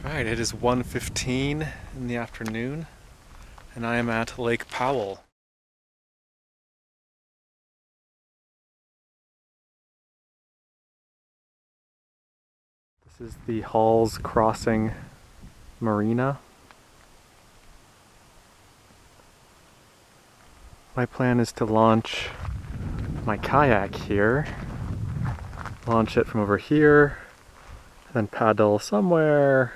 Alright, it is 1:15 in the afternoon, and I am at Lake Powell. This is the Halls Crossing Marina. My plan is to launch my kayak here, launch it from over here, and then paddle somewhere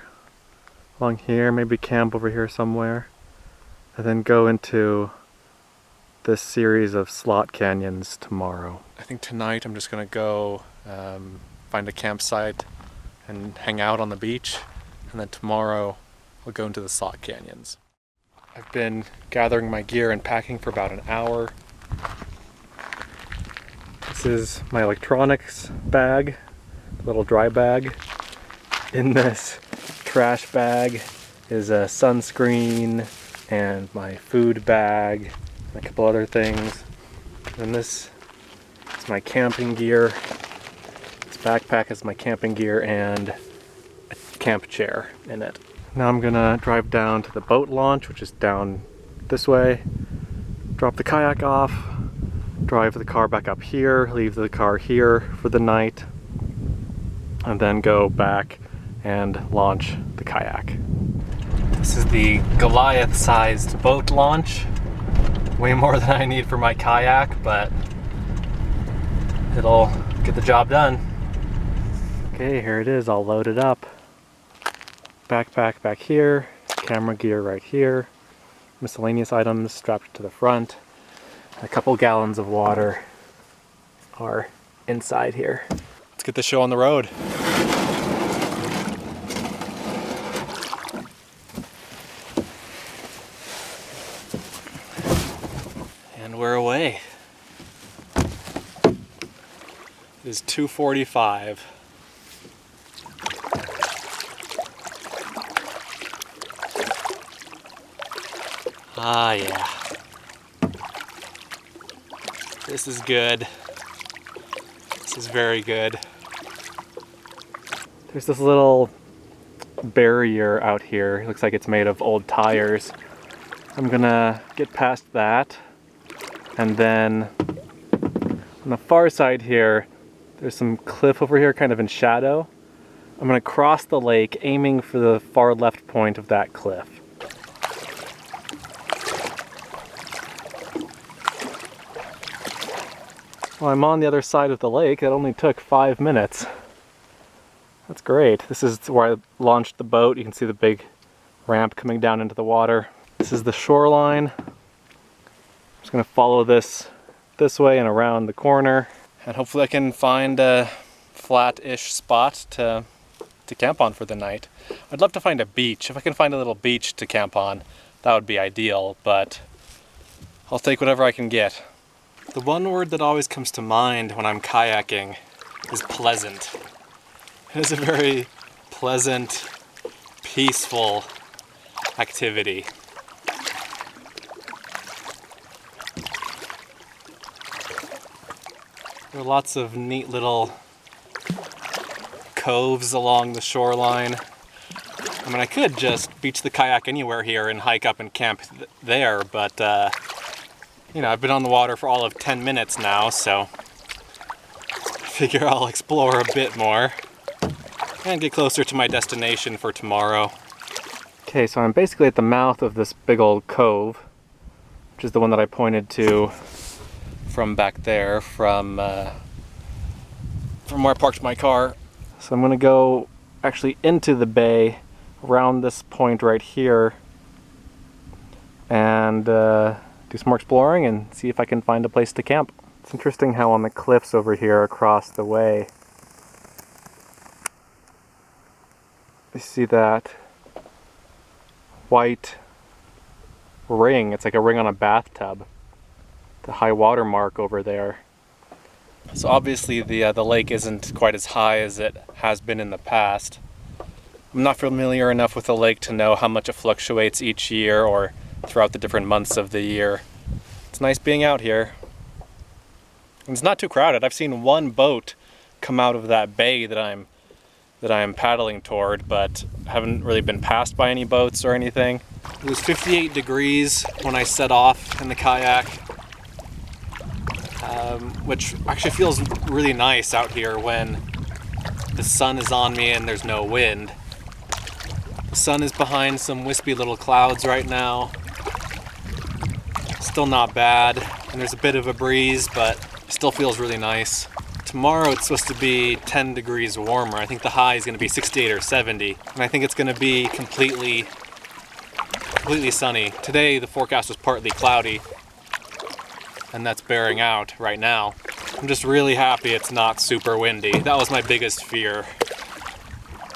along here, maybe camp over here somewhere, and then go into this series of slot canyons tomorrow. I think tonight I'm just gonna go find a campsite and hang out on the beach, and then tomorrow I'll go into the slot canyons. I've been gathering my gear and packing for about an hour. This is my electronics bag, little dry bag. In this trash bag is a sunscreen and my food bag and a couple other things. And this is my camping gear. This backpack is my camping gear and a camp chair in it. Now I'm gonna drive down to the boat launch, which is down this way, drop the kayak off, drive the car back up here, leave the car here for the night, and then go back and launch the kayak. This is the Goliath-sized boat launch. Way more than I need for my kayak, but it'll get the job done. Okay, here it is, all loaded up. Backpack back here, camera gear right here, miscellaneous items strapped to the front. A couple gallons of water are inside here. Let's get the show on the road. And we're away. It is 2:45. Ah, yeah. This is good. This is very good. There's this little barrier out here. It looks like it's made of old tires. I'm gonna get past that, and then on the far side here, there's some cliff over here kind of in shadow. I'm gonna cross the lake, aiming for the far left point of that cliff. Well, I'm on the other side of the lake. It only took 5 minutes. That's great. This is where I launched the boat. You can see the big ramp coming down into the water. This is the shoreline. I'm just gonna follow this way and around the corner. And hopefully I can find a flat-ish spot to camp on for the night. I'd love to find a beach. If I can find a little beach to camp on, that would be ideal, but I'll take whatever I can get. The one word that always comes to mind when I'm kayaking is pleasant. It is a very pleasant, peaceful activity. There are lots of neat little coves along the shoreline. I mean, I could just beach the kayak anywhere here and hike up and camp there, but you know, I've been on the water for all of 10 minutes now, so I figure I'll explore a bit more and get closer to my destination for tomorrow. Okay, so I'm basically at the mouth of this big old cove, which is the one that I pointed to from back there, from where I parked my car. So I'm gonna go actually into the bay around this point right here and do some more exploring and see if I can find a place to camp. It's interesting how on the cliffs over here across the way, you see that white ring. It's like a ring on a bathtub. The high water mark over there. So obviously the lake isn't quite as high as it has been in the past. I'm not familiar enough with the lake to know how much it fluctuates each year or throughout the different months of the year. It's nice being out here. And it's not too crowded. I've seen one boat come out of that bay that I'm that I am paddling toward, but haven't really been passed by any boats or anything. It was 58 degrees when I set off in the kayak, which actually feels really nice out here when the sun is on me and there's no wind. The sun is behind some wispy little clouds right now. Still not bad, and there's a bit of a breeze, but it still feels really nice. Tomorrow it's supposed to be 10 degrees warmer. I think the high is going to be 68 or 70, and I think it's going to be completely sunny. Today the forecast was partly cloudy, and that's bearing out right now. I'm just really happy it's not super windy. That was my biggest fear.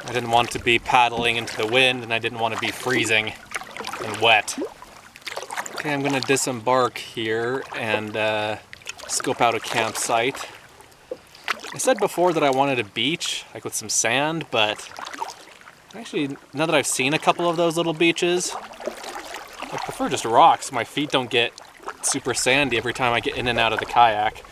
I didn't want to be paddling into the wind, and I didn't want to be freezing and wet. Okay, I'm gonna disembark here and scope out a campsite. I said before that I wanted a beach, like with some sand, but actually, now that I've seen a couple of those little beaches, I prefer just rocks. My feet don't get super sandy every time I get in and out of the kayak.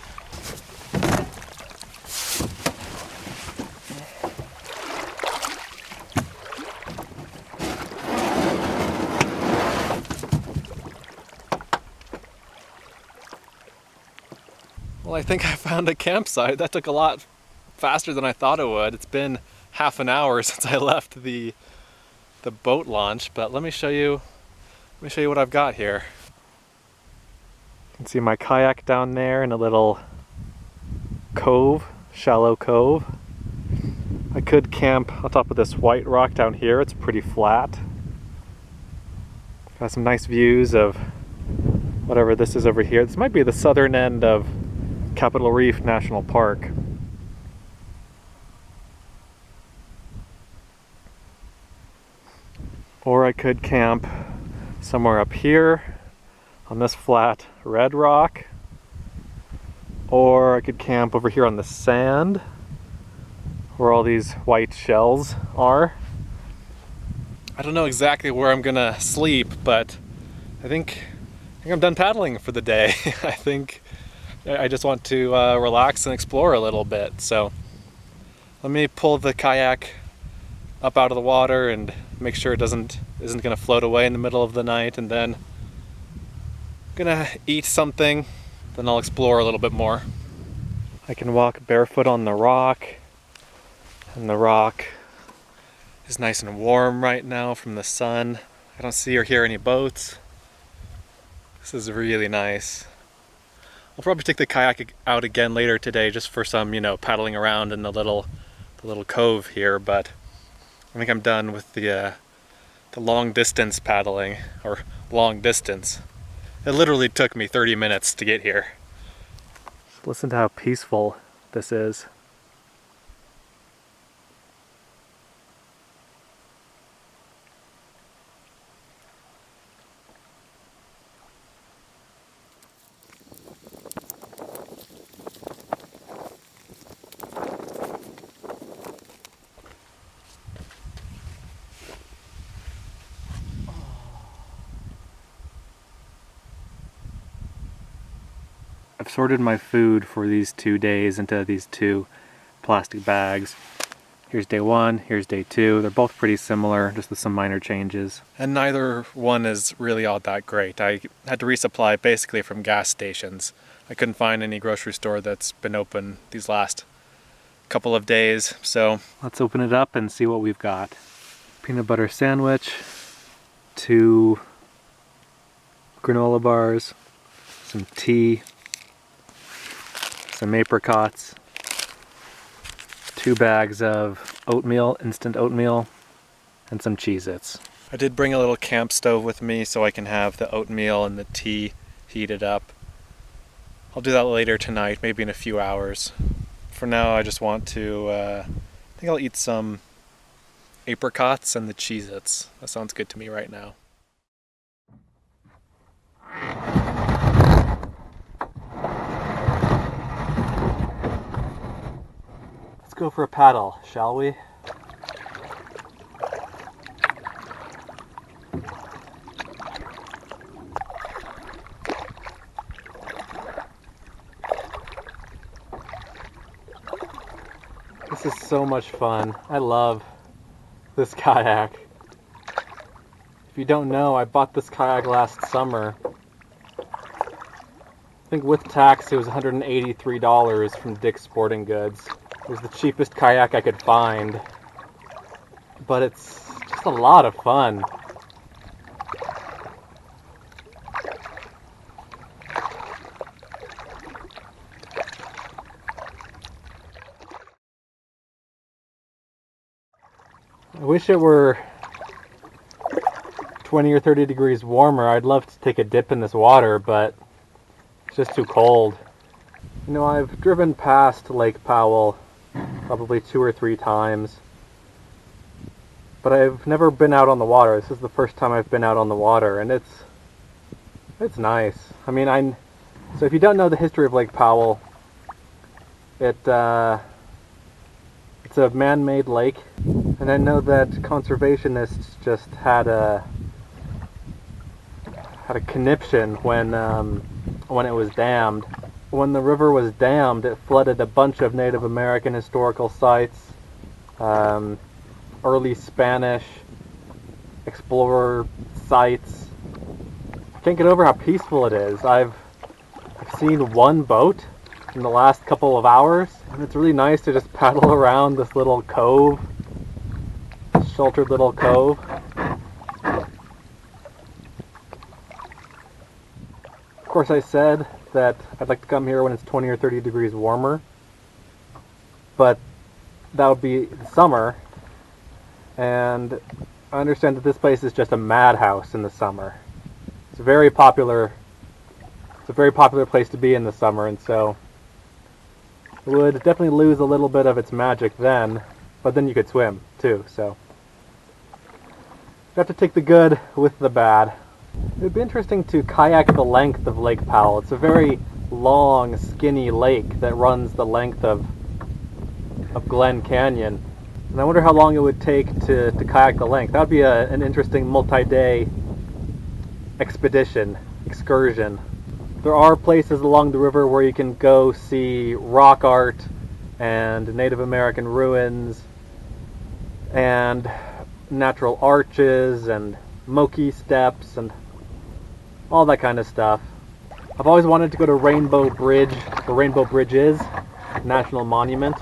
Well, I think I found a campsite. That took a lot faster than I thought it would. It's been half an hour since I left the boat launch, but let me show you what I've got here. You can see my kayak down there in a little cove, shallow cove. I could camp on top of this white rock down here. It's pretty flat. Got some nice views of whatever this is over here. This might be the southern end of Capitol Reef National Park. Or I could camp somewhere up here on this flat red rock. Or I could camp over here on the sand where all these white shells are. I don't know exactly where I'm gonna sleep, but I think I'm done paddling for the day. I think I just want to relax and explore a little bit. So let me pull the kayak up out of the water and make sure it isn't gonna float away in the middle of the night, and then I'm gonna eat something, then I'll explore a little bit more. I can walk barefoot on the rock, and the rock is nice and warm right now from the sun. I don't see or hear any boats. This is really nice. I'll probably take the kayak out again later today just for some, paddling around in the little cove here, but I think I'm done with the long distance paddling, or long distance. It literally took me 30 minutes to get here. Just listen to how peaceful this is. I've sorted my food for these 2 days into these 2 plastic bags. Here's day 1, here's day 2. They're both pretty similar, just with some minor changes. And neither one is really all that great. I had to resupply basically from gas stations. I couldn't find any grocery store that's been open these last couple of days. So let's open it up and see what we've got. Peanut butter sandwich, 2 granola bars, some tea, some apricots, 2 bags of oatmeal, instant oatmeal, and some Cheez-Its. I did bring a little camp stove with me so I can have the oatmeal and the tea heated up. I'll do that later tonight, maybe in a few hours. For now, I just want to, I think I'll eat some apricots and the Cheez-Its. That sounds good to me right now. Let's go for a paddle, shall we? This is so much fun. I love this kayak. If you don't know, I bought this kayak last summer. I think with tax it was $183 from Dick's Sporting Goods. It was the cheapest kayak I could find. But it's just a lot of fun. I wish it were 20 or 30 degrees warmer. I'd love to take a dip in this water, but it's just too cold. You know, I've driven past Lake Powell probably 2 or 3 times, but I've never been out on the water. This is the first time I've been out on the water, and it's nice. I mean, so if you don't know the history of Lake Powell, it's a man-made lake, and I know that conservationists just had a conniption when it was dammed. When the river was dammed, it flooded a bunch of Native American historical sites, early Spanish explorer sites. I can't get over how peaceful it is. I've seen one boat in the last couple of hours, and it's really nice to just paddle around this little cove, this sheltered little cove. Of course, I said that I'd like to come here when it's 20 or 30 degrees warmer, but that would be summer, and I understand that this place is just a madhouse in the summer. It's a very popular place to be in the summer, and so it would definitely lose a little bit of its magic then, but then you could swim too, so you have to take the good with the bad. It would be interesting to kayak the length of Lake Powell. It's a very long, skinny lake that runs the length of Glen Canyon. And I wonder how long it would take to kayak the length. That would be an interesting multi-day excursion. There are places along the river where you can go see rock art and Native American ruins and natural arches and Moki steps and all that kind of stuff. I've always wanted to go to Rainbow Bridge, where Rainbow Bridge is, National Monument.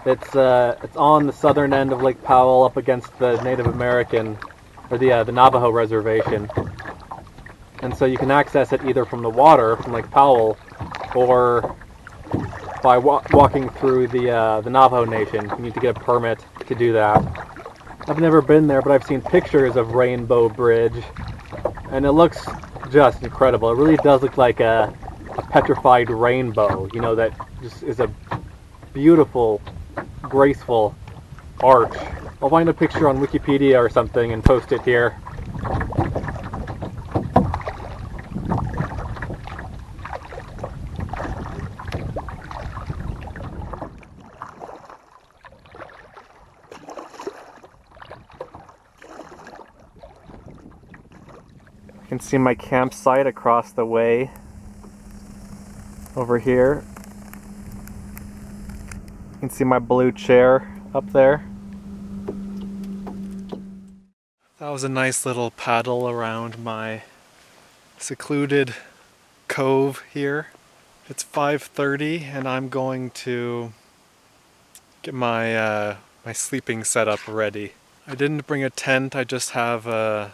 It's on the southern end of Lake Powell up against the Native American, or the Navajo reservation. And so you can access it either from the water, from Lake Powell, or by walking through the Navajo Nation. You need to get a permit to do that. I've never been there, but I've seen pictures of Rainbow Bridge, and it looks just incredible. It really does look like a petrified rainbow, you know, that just is a beautiful, graceful arch. I'll find a picture on Wikipedia or something and post it here. You can see my campsite across the way over here. You can see my blue chair up there. That was a nice little paddle around my secluded cove here. It's 5:30 and I'm going to get my my sleeping setup ready. I didn't bring a tent, I just have a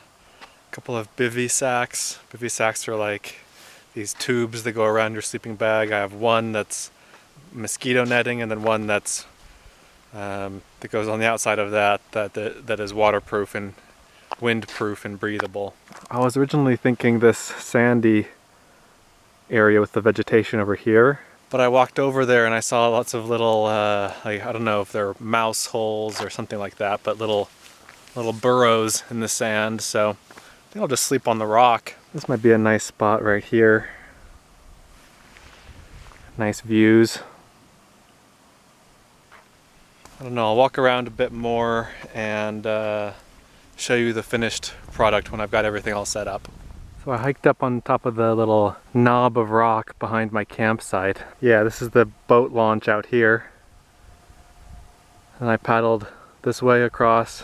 couple of bivy sacks. Bivy sacks are like these tubes that go around your sleeping bag. I have one that's mosquito netting and then one that's that goes on the outside of that is waterproof and windproof and breathable. I was originally thinking this sandy area with the vegetation over here, but I walked over there and I saw lots of little like, I don't know if they're mouse holes or something like that, but little burrows in the sand, so I think I'll just sleep on the rock. This might be a nice spot right here. Nice views. I don't know, I'll walk around a bit more and show you the finished product when I've got everything all set up. So I hiked up on top of the little knob of rock behind my campsite. Yeah, this is the boat launch out here. And I paddled this way across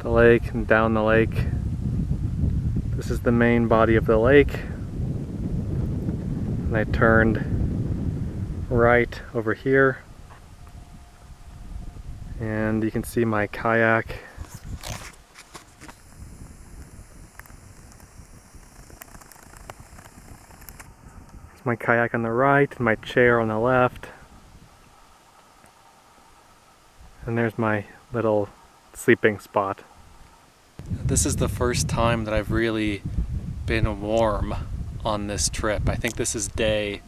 the lake and down the lake. This is the main body of the lake. And I turned right over here. And you can see my kayak. There's my kayak on the right and my chair on the left. And there's my little sleeping spot. This is the first time that I've really been warm on this trip. I think this is day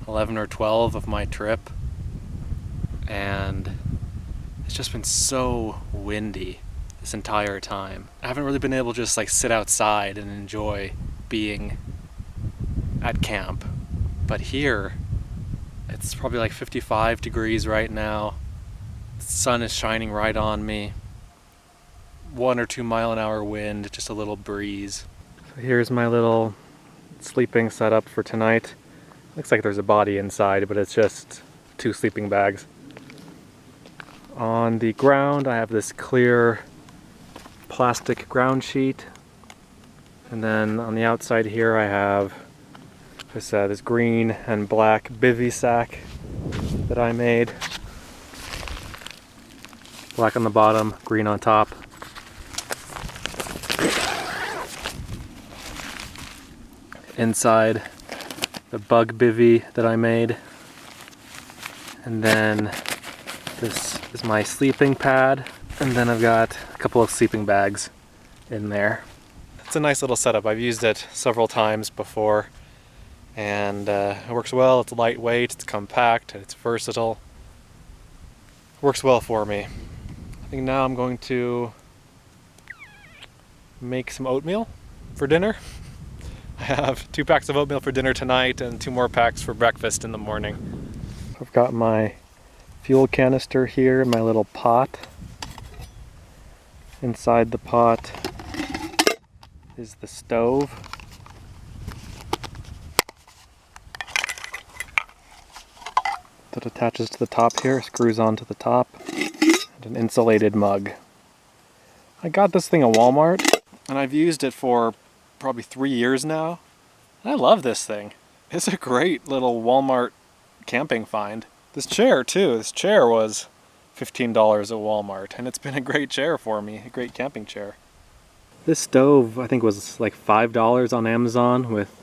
11 or 12 of my trip. And it's just been so windy this entire time. I haven't really been able to just like sit outside and enjoy being at camp. But here, it's probably like 55 degrees right now. The sun is shining right on me. 1 or 2 mile an hour wind, just a little breeze. So here's my little sleeping setup for tonight. Looks like there's a body inside, but it's just 2 sleeping bags. On the ground, I have this clear plastic ground sheet. And then on the outside here, I have this green and black bivy sack that I made. Black on the bottom, green on top. Inside, the bug bivy that I made. And then this is my sleeping pad. And then I've got a couple of sleeping bags in there. It's a nice little setup. I've used it several times before. And it works well. It's lightweight, it's compact, it's versatile. Works well for me. I think now I'm going to make some oatmeal for dinner. I have 2 packs of oatmeal for dinner tonight and 2 more packs for breakfast in the morning. I've got my fuel canister here, my little pot. Inside the pot is the stove. That attaches to the top here, screws onto the top. An insulated mug. I got this thing at Walmart and I've used it for probably 3 years now. I love this thing. It's a great little Walmart camping find. This chair too, this chair was $15 at Walmart and it's been a great chair for me, a great camping chair. This stove I think was like $5 on Amazon with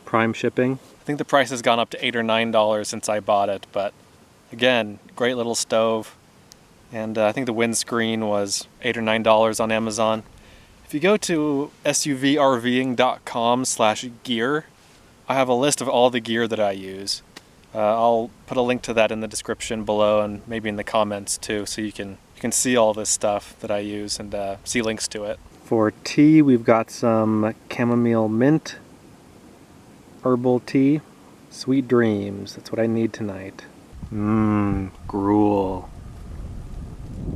Prime shipping. I think the price has gone up to $8 or $9 since I bought it, but again, great little stove. And I think the windscreen was $8 or $9 on Amazon. If you go to suvrving.com/gear, I have a list of all the gear that I use. I'll put a link to that in the description below and maybe in the comments too, so you can see all this stuff that I use and see links to it. For tea, we've got some chamomile mint herbal tea. Sweet dreams, that's what I need tonight. Gruel.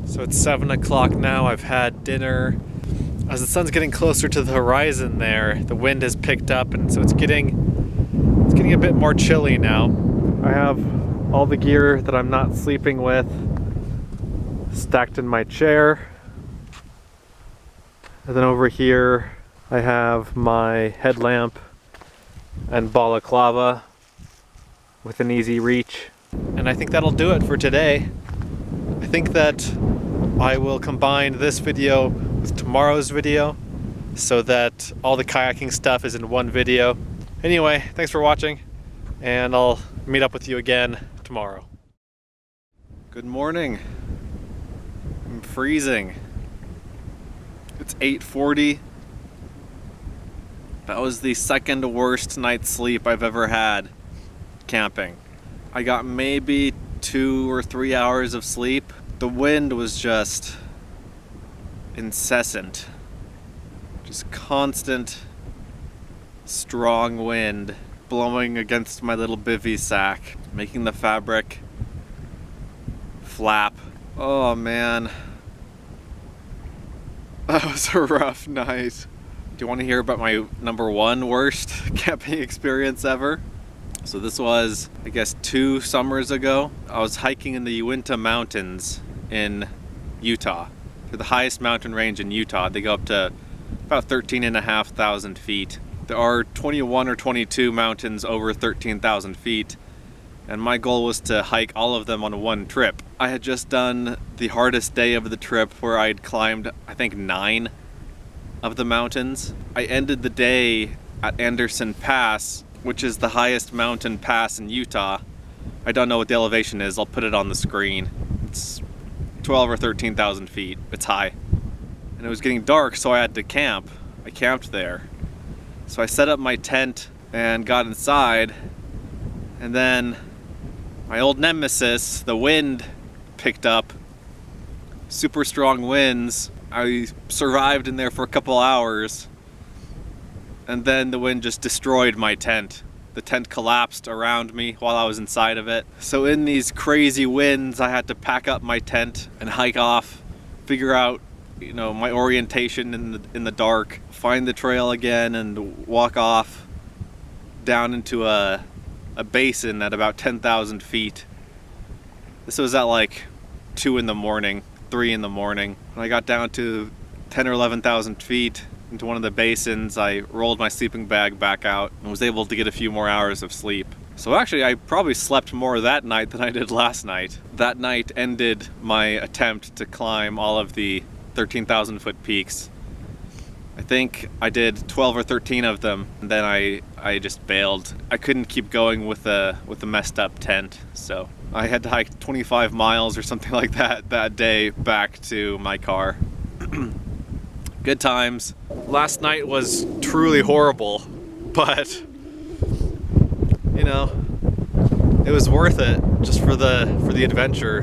So it's 7 o'clock now, I've had dinner. As the sun's getting closer to the horizon there, the wind has picked up and so it's getting a bit more chilly now. I have all the gear that I'm not sleeping with stacked in my chair. And then over here I have my headlamp and balaclava with an easy reach. And I think that'll do it for today. I think that I will combine this video with tomorrow's video so that all the kayaking stuff is in one video. Anyway, thanks for watching and I'll meet up with you again tomorrow. Good morning. I'm freezing. It's 8:40. That was the second worst night's sleep I've ever had camping. I got maybe 2 or 3 hours of sleep. The wind was just incessant. Just constant, strong wind blowing against my little bivy sack, making the fabric flap. Oh man. That was a rough night. Do you want to hear about my #1 worst camping experience ever? So this was, I guess, 2 summers ago. I was hiking in the Uinta Mountains in Utah. They're the highest mountain range in Utah. They go up to about 13,500 feet. There are 21 or 22 mountains over 13,000 feet, and my goal was to hike all of them on one trip. I had just done the hardest day of the trip where I'd climbed, I think, 9 of the mountains. I ended the day at Anderson Pass, which is the highest mountain pass in Utah. I don't know what the elevation is. I'll put it on the screen. It's 12 or 13,000 feet. It's high. And it was getting dark, so I had to camp. I camped there. So I set up my tent and got inside, and then my old nemesis, the wind, picked up. Super strong winds. I survived in there for a couple hours, and then the wind just destroyed my tent. The tent collapsed around me while I was inside of it. So in these crazy winds, I had to pack up my tent and hike off, figure out, you know, my orientation in the dark, find the trail again, and walk off down into a basin at about 10,000 feet. This was at like 2 in the morning, 3 in the morning. When I got down to 10 or 11,000 feet into one of the basins, I rolled my sleeping bag back out and was able to get a few more hours of sleep. So actually, I probably slept more that night than I did last night. That night ended my attempt to climb all of the 13,000 foot peaks. I think I did 12 or 13 of them, and then I just bailed. I couldn't keep going with a messed up tent, so I had to hike 25 miles or something like that day back to my car. Good times. Last night was truly horrible, but you know, it was worth it just for the adventure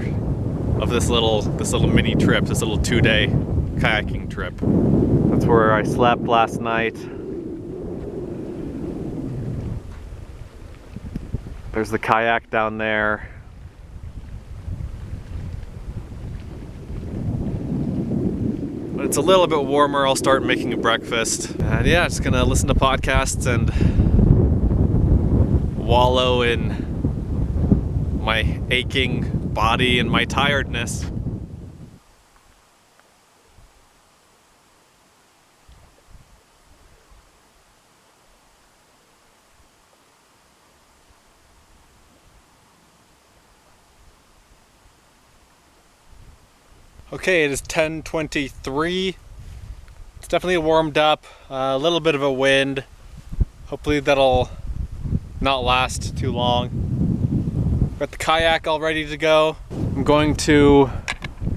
of this little mini trip, this little 2-day kayaking trip. That's where I slept last night. There's the kayak down there. When it's a little bit warmer, I'll start making a breakfast. And yeah, just gonna listen to podcasts and wallow in my aching body and my tiredness. Okay, it is 10:23. It's definitely warmed up, a little bit of a wind. Hopefully that'll not last too long. Got the kayak all ready to go. I'm going to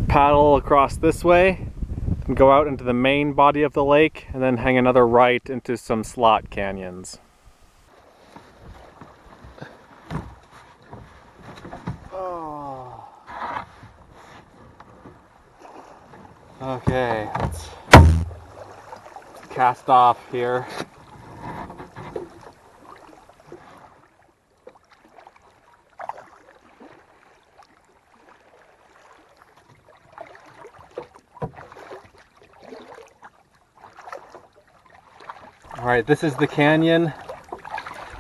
paddle across this way and go out into the main body of the lake and then hang another right into some slot canyons. Okay, let's cast off here. Alright, this is the canyon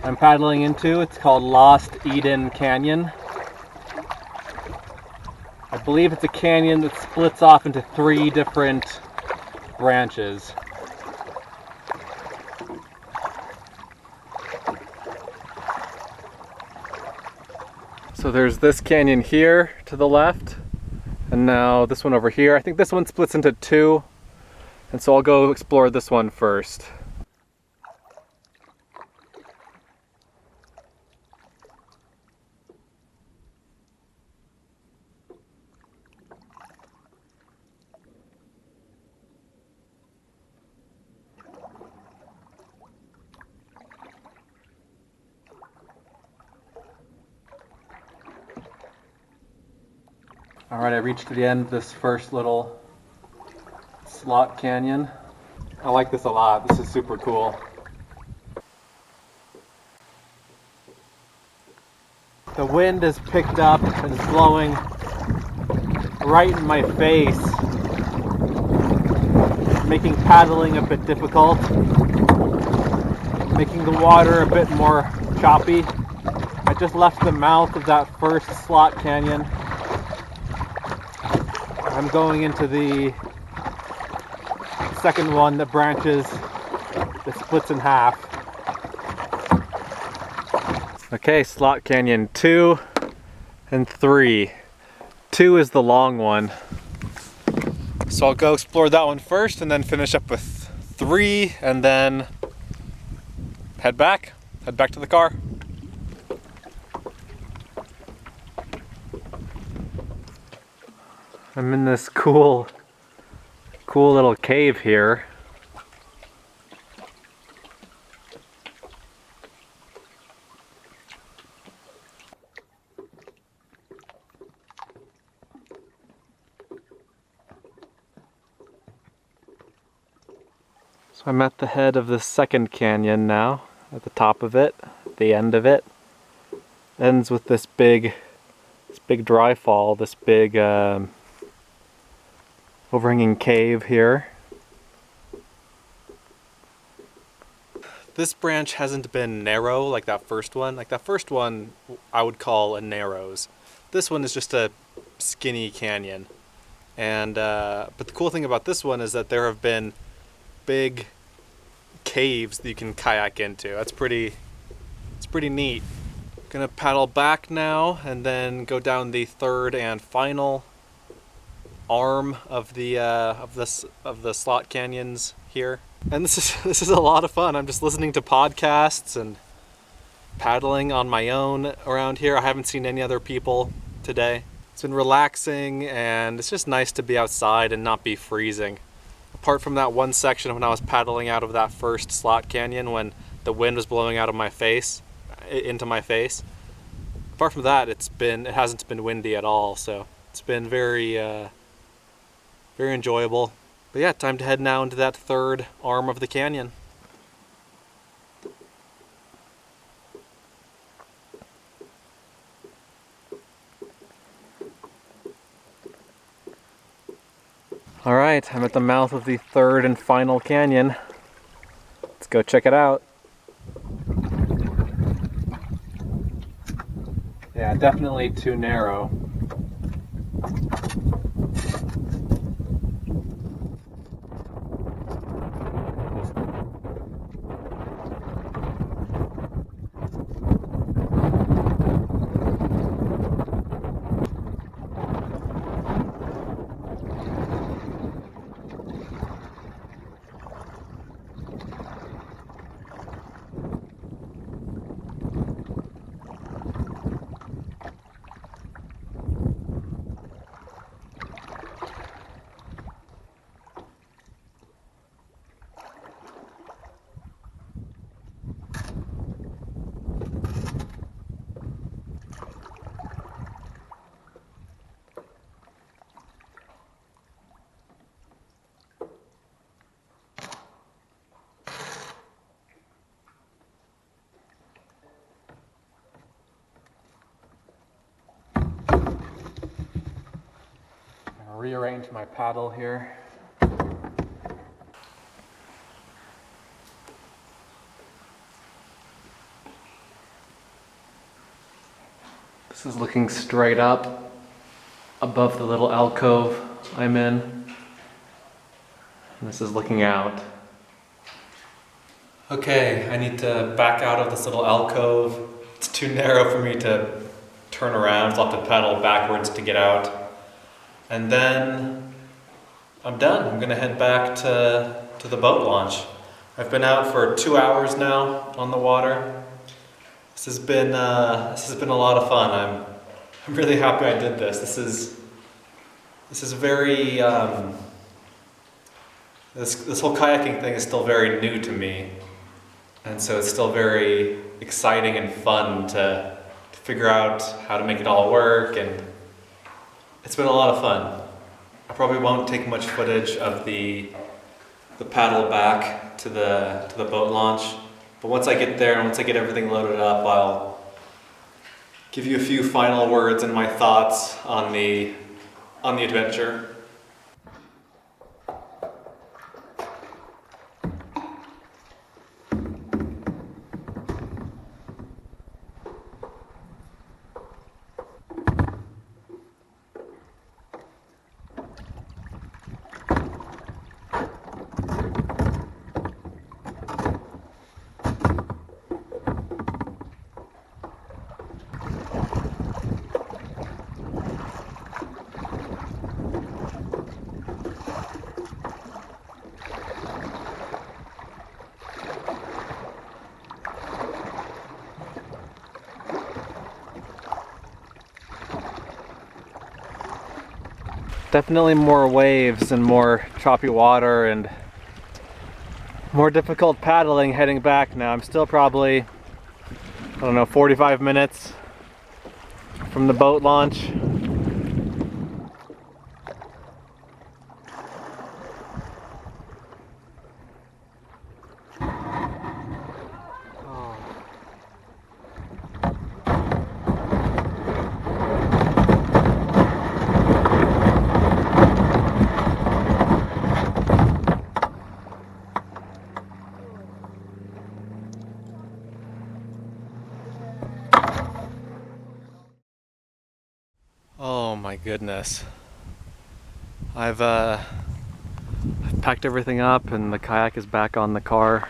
I'm paddling into. It's called Lost Eden Canyon. I believe it's a canyon that splits off into 3 different branches. So there's this canyon here to the left, and now this one over here. I think this one splits into 2, and so I'll go explore this one first. Alright, I reached the end of this first little slot canyon. I like this a lot. This is super cool. The wind has picked up and is blowing right in my face, making paddling a bit difficult, making the water a bit more choppy. I just left the mouth of that first slot canyon. I'm going into the second one that branches, that splits in half. Okay, slot canyon 2 and 3. 2 is the long one. So I'll go explore that one first and then finish up with 3 and then head back to the car. I'm in this cool little cave here. So I'm at the head of the second canyon now, at the top of it, the end of it. Ends with this big dry fall, this big overhanging cave here. This branch hasn't been narrow like that first one. Like that first one I would call a narrows. This one is just a skinny canyon. And but the cool thing about this one is that there have been big caves that you can kayak into. It's pretty neat. Gonna paddle back now and then go down the third and final arm of the slot canyons here. And this is a lot of fun. I'm just listening to podcasts and paddling on my own around here. I haven't seen any other people today. It's been relaxing and it's just nice to be outside and not be freezing. Apart from that one section when I was paddling out of that first slot canyon when the wind was blowing out of my face, into my face. Apart from that, it hasn't been windy at all, so it's been very enjoyable. But yeah, time to head now into that third arm of the canyon. All right, I'm at the mouth of the third and final canyon. Let's go check it out. Yeah, definitely too narrow. Rearrange my paddle here. This is looking straight up above the little alcove I'm in. And this is looking out. Okay, I need to back out of this little alcove. It's too narrow for me to turn around, so I'll have to paddle backwards to get out. And then I'm done. I'm gonna head back to the boat launch. I've been out for 2 hours now on the water. This has been a lot of fun. I'm really happy I did this. This is very this whole kayaking thing is still very new to me, and so it's still very exciting and fun to figure out how to make it all work, and it's been a lot of fun. I probably won't take much footage of the paddle back to the boat launch, but once I get there and once I get everything loaded up, I'll give you a few final words and my thoughts on the adventure. Definitely more waves and more choppy water and more difficult paddling heading back now. I'm still probably, I don't know, 45 minutes from the boat launch. Oh my goodness. I've packed everything up and the kayak is back on the car.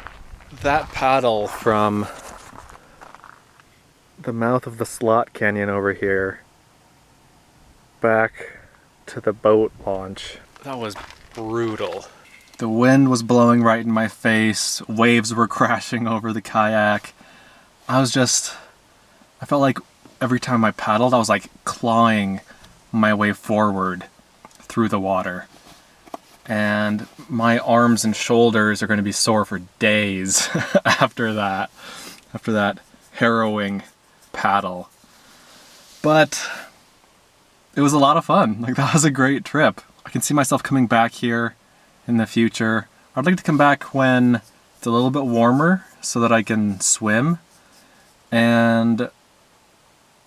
That paddle from the mouth of the slot canyon over here back to the boat launch, that was brutal. The wind was blowing right in my face, waves were crashing over the kayak. I felt like every time I paddled, I was like clawing my way forward through the water. And my arms and shoulders are going to be sore for days after that harrowing paddle. But it was a lot of fun. Like, that was a great trip. I can see myself coming back here in the future. I'd like to come back when it's a little bit warmer so that I can swim, and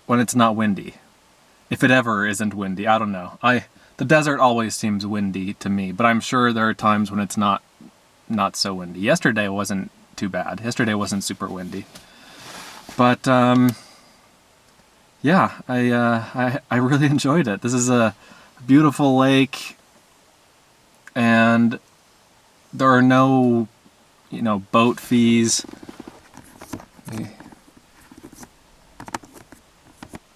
when it's not windy. If it ever isn't windy, I don't know. The desert always seems windy to me, but I'm sure there are times when it's not so windy. Yesterday wasn't too bad. Yesterday wasn't super windy. But yeah, I really enjoyed it. This is a beautiful lake, and there are no, boat fees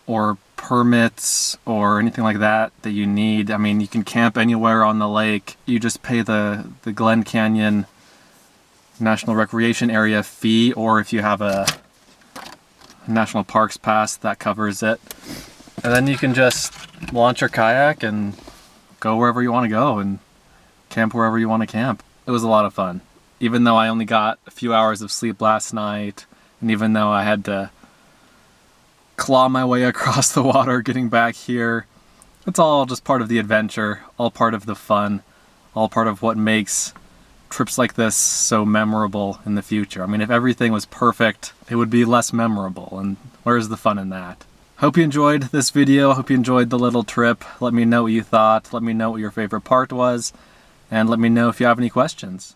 or permits or anything like that you need. I mean, you can camp anywhere on the lake. You just pay the Glen Canyon National Recreation Area fee, or if you have a National Parks Pass, that covers it. And then you can just launch your kayak and go wherever you want to go and camp wherever you want to camp. It was a lot of fun. Even though I only got a few hours of sleep last night, and even though I had to claw my way across the water getting back here, it's all just part of the adventure, all part of the fun, all part of what makes trips like this so memorable in the future. I mean, if everything was perfect, it would be less memorable, and where's the fun in that? Hope you enjoyed this video. Hope you enjoyed the little trip. Let me know what you thought. Let me know what your favorite part was, and let me know if you have any questions.